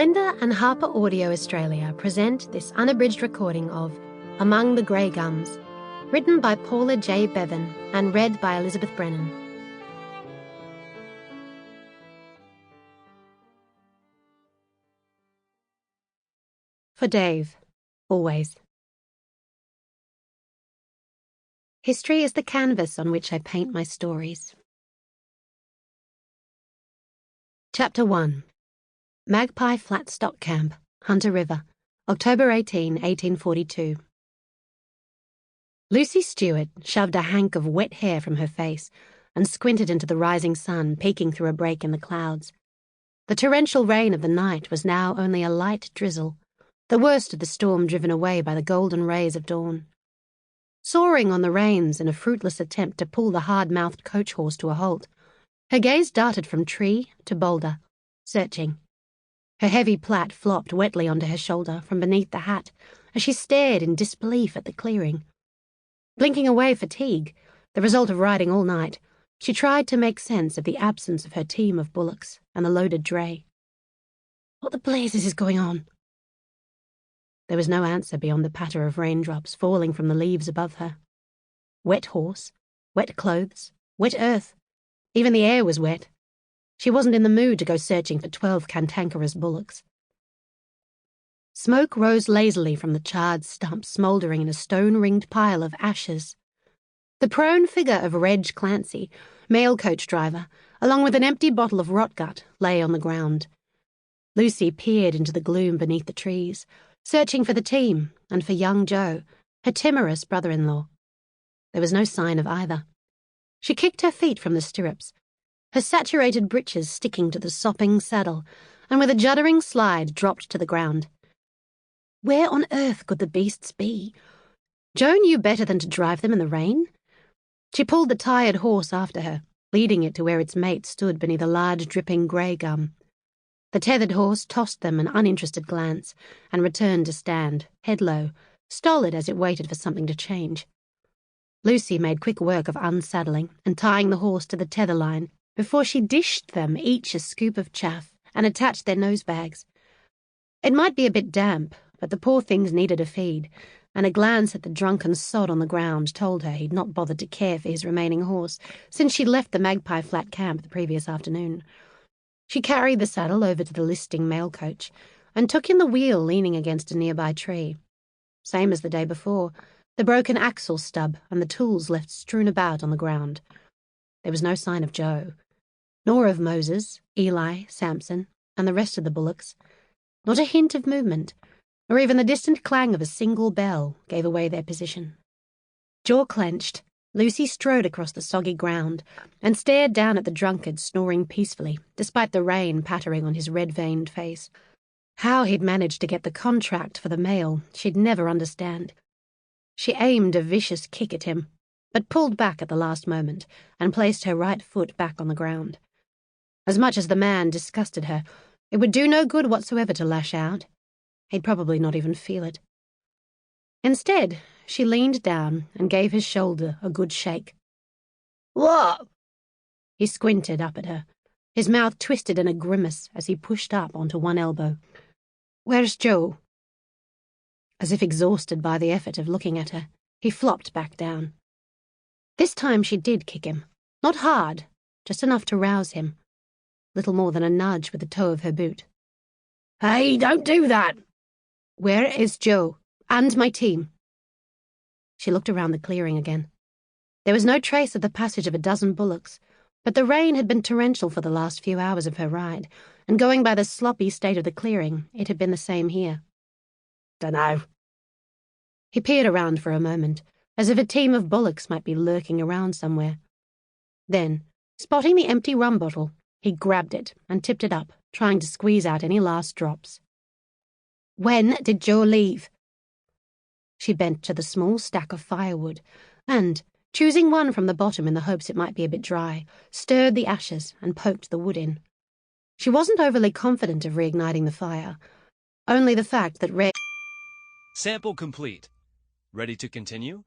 Glinda and HarperAudio Australia present this unabridged recording of Among the Grey Gums, written by Paula J. Beavan and read by Elizabeth Brennan. For Dave, always. History is the canvas on which I paint my stories. Chapter 1. Magpie Flat Stock Camp, Hunter River, October 18, 1842. Lucy Stewart shoved a hank of wet hair from her face and squinted into the rising sun peeking through a break in the clouds. The torrential rain of the night was now only a light drizzle, the worst of the storm driven away by the golden rays of dawn. Soaring on the reins in a fruitless attempt to pull the hard-mouthed coach horse to a halt, her gaze darted from tree to boulder, searching. Her heavy plait flopped wetly onto her shoulder from beneath the hat as she stared in disbelief at the clearing. Blinking away fatigue, the result of riding all night, she tried to make sense of the absence of her team of bullocks and the loaded dray. What the blazes is going on? There was no answer beyond the patter of raindrops falling from the leaves above her. Wet horse, wet clothes, wet earth. Even the air was wet. She wasn't in the mood to go searching for 12 cantankerous bullocks. Smoke rose lazily from the charred stump smouldering in a stone-ringed pile of ashes. The prone figure of Reg Clancy, mail coach driver, along with an empty bottle of rotgut, lay on the ground. Lucy peered into the gloom beneath the trees, searching for the team and for young Joe, her timorous brother-in-law. There was no sign of either. She kicked her feet from the stirrups, her saturated breeches sticking to the sopping saddle, and with a juddering slide dropped to the ground. Where on earth could the beasts be? Joe knew better than to drive them in the rain. She pulled the tired horse after her, leading it to where its mate stood beneath a large dripping grey gum. The tethered horse tossed them an uninterested glance and returned to stand, head low, stolid as it waited for something to change. Lucy made quick work of unsaddling and tying the horse to the tether line before she dished them each a scoop of chaff and attached their nose bags. It might be a bit damp, but the poor things needed a feed, and a glance at the drunken sod on the ground told her he'd not bothered to care for his remaining horse since she'd left the Magpie Flat camp the previous afternoon. She carried the saddle over to the listing mail coach and took in the wheel leaning against a nearby tree. Same as the day before, the broken axle stub and the tools left strewn about on the ground. There was no sign of Joe, nor of Moses, Eli, Samson, and the rest of the bullocks. Not a hint of movement, or even the distant clang of a single bell gave away their position. Jaw clenched, Lucy strode across the soggy ground and stared down at the drunkard snoring peacefully, despite the rain pattering on his red-veined face. How he'd managed to get the contract for the mail, she'd never understand. She aimed a vicious kick at him, but pulled back at the last moment and placed her right foot back on the ground. As much as the man disgusted her, it would do no good whatsoever to lash out. He'd probably not even feel it. Instead, she leaned down and gave his shoulder a good shake. "What?" He squinted up at her, his mouth twisted in a grimace as he pushed up onto one elbow. "Where's Joe?" As if exhausted by the effort of looking at her, he flopped back down. This time she did kick him. Not hard, just enough to rouse him. Little more than a nudge with the toe of her boot. "Hey, don't do that!" "Where is Joe? And my team?" She looked around the clearing again. There was no trace of the passage of a dozen bullocks, but the rain had been torrential for the last few hours of her ride, and going by the sloppy state of the clearing, it had been the same here. "Dunno." He peered around for a moment, as if a team of bullocks might be lurking around somewhere. Then, spotting the empty rum bottle, he grabbed it and tipped it up, trying to squeeze out any last drops. "When did Joe leave?" She bent to the small stack of firewood and, choosing one from the bottom in the hopes it might be a bit dry, stirred the ashes and poked the wood in. She wasn't overly confident of reigniting the fire, only the fact that Sample complete. Ready to continue?